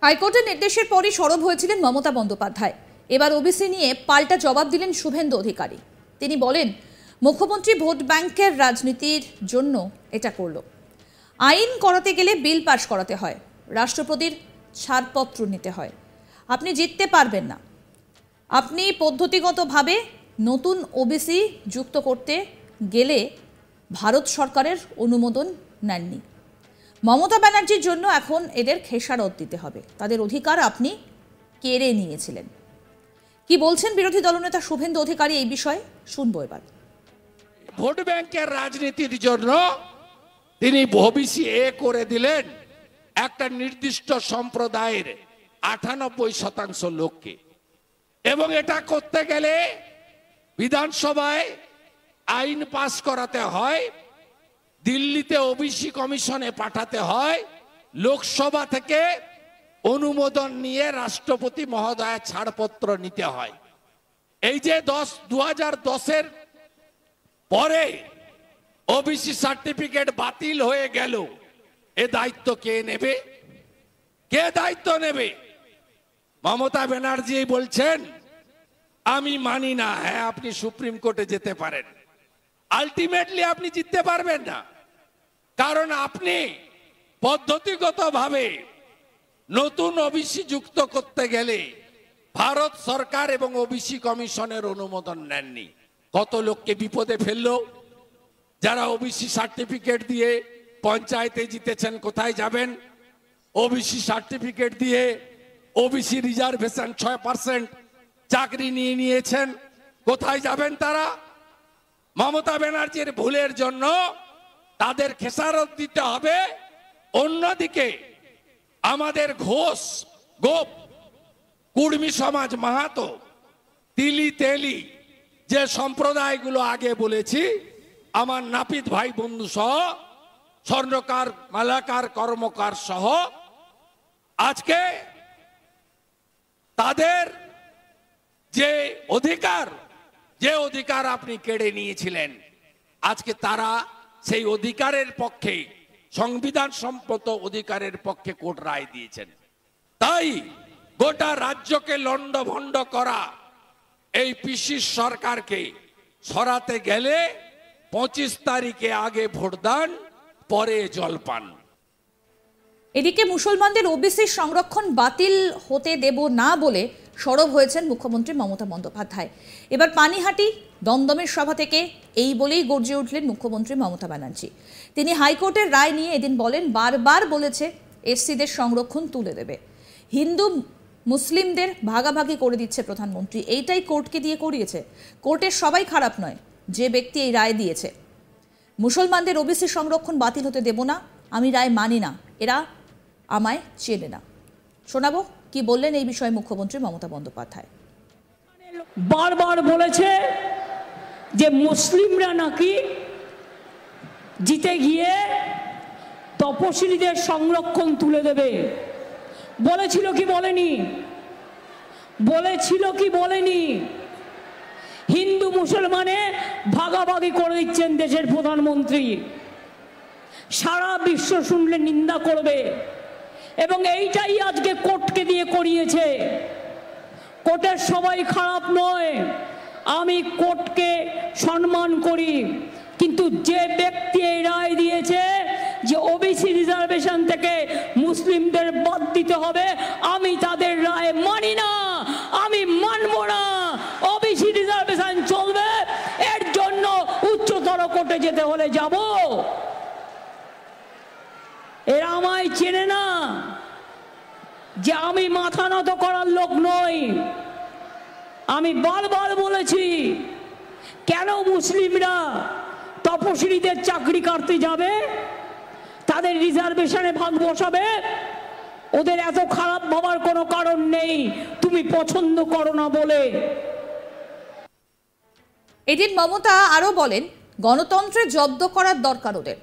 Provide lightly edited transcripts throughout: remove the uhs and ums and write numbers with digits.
হাইকোর্টের নির্দেশের পরই সরব হয়েছিলেন মমতা বন্দ্যোপাধ্যায়। এবার ওবিসি নিয়ে পাল্টা জবাব দিলেন শুভেন্দু অধিকারী। তিনি বলেন, মুখ্যমন্ত্রী ভোট ব্যাংকের রাজনীতির জন্য এটা করল। আইন করাতে গেলে বিল পাস করাতে হয়, রাষ্ট্রপতির ছাড়পত্র নিতে হয়। আপনি জিততে পারবেন না। আপনি পদ্ধতিগতভাবে নতুন ওবিসি যুক্ত করতে গেলে ভারত সরকারের অনুমোদন নেননি। মমতা ব্যানার্জির জন্য এখন এদের খেসারত দিতে হবে। তাদের অধিকার আপনি কেড়ে নিয়েছিলেন। কি বলছেন বিরোধী দলনেতা শুভেন্দু অধিকারী এই বিষয়ে শুনবো এবার। ভোট ব্যাংকের রাজনীতির জন্য তিনি ওবিসি করে দিলেন একটা নির্দিষ্ট সম্প্রদায়ের 98% লোককে, এবং এটা করতে গেলে বিধানসভায় আইন পাস করাতে হয়, দিল্লিতে ওবিসি কমিশনে পাঠাতে হয়, লোকসভা থেকে অনুমোদন নিয়ে রাষ্ট্রপতি মহোদয়ের ছাড়পত্র নিতে হয়। এই যে 2010-এর পরে ওবিসি সার্টিফিকেট বাতিল হয়ে গেল, এ দায়িত্ব কে নেবে? কে দায়িত্ব নেবে? মমতা ব্যানার্জি বলছেন আমি মানি না। হ্যাঁ, আপনি সুপ্রিম কোর্টে যেতে পারেন, আলটিমেটলি আপনি জিততে পারবেন না, কারণ আপনি পদ্ধতিগতভাবে নতুন ওবিসি যুক্ত করতে গেলে ভারত সরকার এবং ওবিসি কমিশনের অনুমোদন নেননি। কত লোককে বিপদে ফেললো। যারা ওবিসি সার্টিফিকেট দিয়ে পঞ্চায়েতে জিতেছেন, কোথায় যাবেন? ওবিসি সার্টিফিকেট দিয়ে ওবিসি রিজার্ভেশন 6% চাকরি নিয়ে নিয়েছেন, কোথায় যাবেন তারা? মমতা ব্যানার্জির ভুলের জন্য তাদের খেসারত দিতে হবে। অন্যদিকে আমাদের ঘোষ, গোপ, কুর্মী সমাজ, মাহাতো, তিলি তেলি যে সম্প্রদায়গুলো আগে বলেছি, আমার নাপিত ভাই বন্ধু সহ, স্বর্ণকার, মালাকার, কর্মকার সহ, আজকে তাদের যে অধিকার আপনি কেড়ে নিয়েছিলেন, আজকে তারা সেই অধিকারের পক্ষে, সংবিধান সম্মত অধিকারের পক্ষে কোর্ট রায় দিয়েছেন। তাই গোটা রাজ্যকে লন্ডভন্ড করা এই পিসি সরকারকে সরাতে গেলে 25 তারিখে আগে ভোটদান, পরে জলপান। এদিকে মুসলমানদের ওবিসি সংরক্ষণ বাতিল হতে দেব না বলে সরব হয়েছেন মুখ্যমন্ত্রী মমতা বন্দ্যোপাধ্যায়। এবার পানিহাটি দমদমের সভা থেকে এই বলেই গর্জে উঠলেন মুখ্যমন্ত্রী মমতা ব্যানার্জি। তিনি হাইকোর্টের রায় নিয়ে এদিন বলেন, বারবার বলেছে এসসিদের সংরক্ষণ তুলে দেবে, হিন্দু মুসলিমদের ভাগাভাগি করে দিচ্ছে প্রধানমন্ত্রী, এইটাই কোর্টকে দিয়ে করিয়েছে। কোর্টের সবাই খারাপ নয়, যে ব্যক্তি এই রায় দিয়েছে। মুসলমানদের ওবিসি সংরক্ষণ বাতিল হতে দেব না, আমি রায় মানি না, এরা আমায় চেনে না। শোনাবো কি বললেন এই বিষয়ে মুখ্যমন্ত্রী মমতা বন্দ্যোপাধ্যায়। বারবার বলেছে যে মুসলিমরা নাকি জিতে গিয়ে তপশিলীদের সংরক্ষণ তুলে দেবে। বলেছিল কি বলেনি? বলেছিল কি বলেনি? হিন্দু মুসলমানে ভাগাভাগি করে দিচ্ছেন দেশের প্রধানমন্ত্রী। সারা বিশ্ব শুনলে নিন্দা করবে, এবং এইটাই আজকে কোর্টকে দিয়ে করিয়েছে। কোর্টের সবাই খারাপ নয়, আমি কোর্টকে সম্মান করি, কিন্তু যে ব্যক্তি এই রায় দিয়েছে যে ওবিসি রিজার্ভেশন থেকে মুসলিমদের বাদ দিতে হবে, আমি তাদের রায় মানি না, আমি মানব না। ওবিসি রিজার্ভেশন চলবে, এর জন্য উচ্চতর কোর্টে যেতে হলে যাব। এরা আমায় চেনে না, যে আমি মাথা নত করার লোক নই। আমি বারবার বলেছি, কেন মুসলিমরা তপশিলীদের চাকরি কাটতে যাবে, তাদের রিজার্ভেশনে ভাগ বসাবে? ওদের এত খারাপ ভাবার কোনো কারণ নেই, তুমি পছন্দ করো না বলে। এদিন মমতা আরো বলেন, গণতন্ত্রে জব্দ করার দরকার ওদের।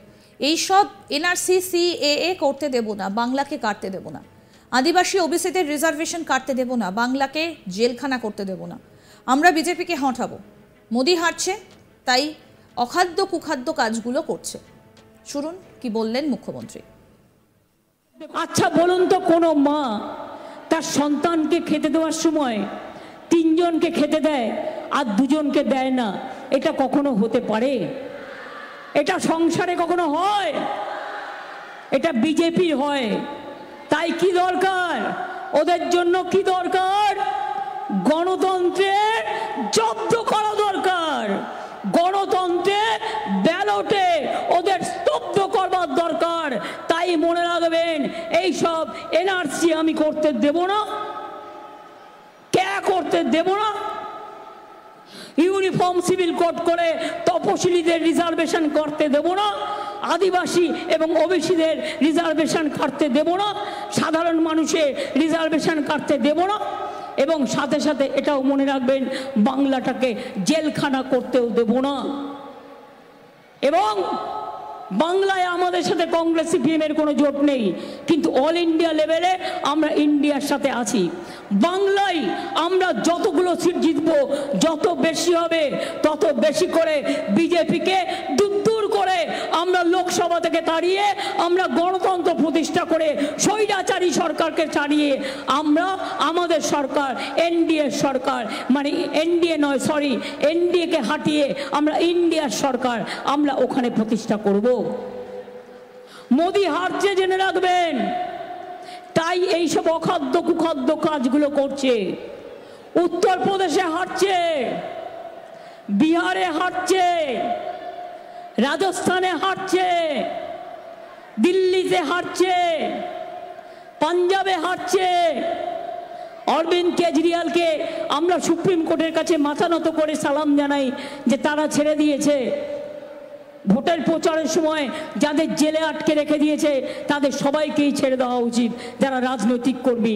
এইসব এনআরসি সিএএ করতে দেব না, বাংলাকে কাটতে দেব না। আদিবাসী ওবিসিদের রিজার্ভেশন কাটতে দেব না, বাংলাকে জেলখানা করতে দেব না। আমরা বিজেপিকে হটাবো। মোদি হারছে, তাই অখাদ্য কুখাদ্য কাজগুলো করছে। শুনুন কি বললেন মুখ্যমন্ত্রী। আচ্ছা বলুন তো, কোনো মা তার সন্তানকে খেতে দেওয়ার সময় 3 জনকে খেতে দেয় আর 2 জনকে দেয় না, এটা কখনো হতে পারে? এটা সংসারে কখনো হয়? এটা বিজেপি হয়। তাই কি দরকার ওদের জন্য? কি দরকার? গণতন্ত্রের জব্দ করা দরকার, গণতন্ত্রের ব্যালটে ওদের স্তব্ধ করবার দরকার। তাই মনে রাখবেন, এই সব এনআরসি আমি করতে দেব না, করতে দেব না। ইউনিফর্ম সিভিল কোড করে তপশিলীদের রিজার্ভেশন করতে দেব না, আদিবাসী এবং ওবিসিদের রিজার্ভেশন কাটতে দেব না, সাধারণ মানুষের রিজার্ভেশন কাটতে দেব না। এবং সাথে সাথে এটাও মনে রাখবেন, বাংলাটাকে জেলখানা করতেও দেব না। এবং বাংলায় আমাদের সাথে কংগ্রেস সিপিএম এর কোনো জোট নেই, কিন্তু অল ইন্ডিয়া লেভেলে আমরা ইন্ডিয়ার সাথে আছি। বাংলায় আমরা যতগুলো সিট জিতবো, যত বেশি হবে তত বেশি করে বিজেপিকে দূর করে আমরা লোকসভা থেকে তাড়িয়ে, আমরা গণতন্ত্র প্রতিষ্ঠা করে স্বৈরাচারী সরকারকে তাড়িয়ে আমরা আমাদের সরকার, এনডিএ সরকার, মানে এনডিএ নয় সরি এনডিএকে হাঁটিয়ে আমরা ইন্ডিয়ার সরকার আমরা ওখানে প্রতিষ্ঠা করব। মোদি হারছে জেনে রাখবেন, তাই এইসব অখাদ্য কুখাদ্য কাজগুলো করছে। উত্তরপ্রদেশে হারছে, বিহারে হারছে, রাজস্থানে হারছে, দিল্লিতে হারছে, পাঞ্জাবে হারছে। অরবিন্দ কেজরিওয়ালকে আমরা সুপ্রিম কোর্টের কাছে মাথা নত করে সালাম জানাই যে তারা ছেড়ে দিয়েছে। ভোটের প্রচারের সময় যাদের জেলে আটকে রেখে দিয়েছে তাদের সবাইকেই ছেড়ে দেওয়া উচিত, যারা রাজনৈতিক কর্মী।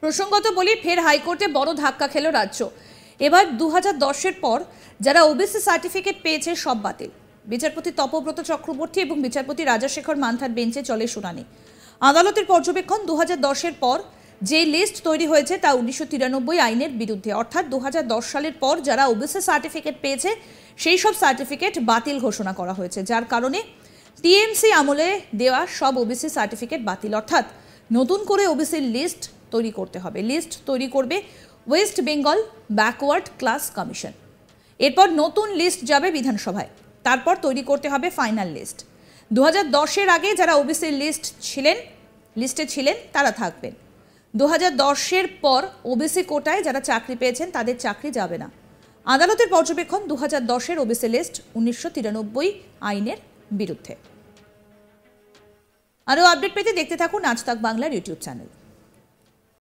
প্রসঙ্গত বলি, ফের হাইকোর্টে বড় ধাক্কা খেল রাজ্য। এবার 2010-এর পর যারা ওবিসি সার্টিফিকেট পেয়েছে সব বাতিল। বিচারপতি তপব্রত চক্রবর্তী এবং বিচারপতি রাজাশেখর মান্থার বেঞ্চে চলে শুনানি। আদালতের পর্যবেক্ষণ, 2010-এর পর যে লিস্ট তৈরি হয়েছে তা 1993 আইনের বিরুদ্ধে। অর্থাৎ 2010 সালের পর যারা ওবিসি সার্টিফিকেট পেয়েছে সেই সব সার্টিফিকেট বাতিল ঘোষণা করা হয়েছে, যার কারণে টিএমসি আমলে দেওয়া সব ওবিসি সার্টিফিকেট বাতিল। অর্থাৎ নতুন করে ওবিসি লিস্ট তৈরি করতে হবে। লিস্ট তৈরি করবে West Bengal backward class commission. এরপর নতুন লিস্ট যাবে বিধানসভায়, তারপর তৈরি করতে হবে ফাইনাল লিস্ট। 2010-এর আগে যারা ওবিসি লিস্টে ছিলেন তারা থাকবেন। 2010-এর পর ওবিসি কোটায় যারা চাকরি পেয়েছেন তাদের চাকরি যাবে না। আদালতের পর্যবেক্ষণ, 2010-এর ওবিসি লিস্ট 1993 আইনের বিরুদ্ধে। আরও আপডেট পেতে দেখতে থাকুন আজ তাক বাংলার ইউটিউব চ্যানেল।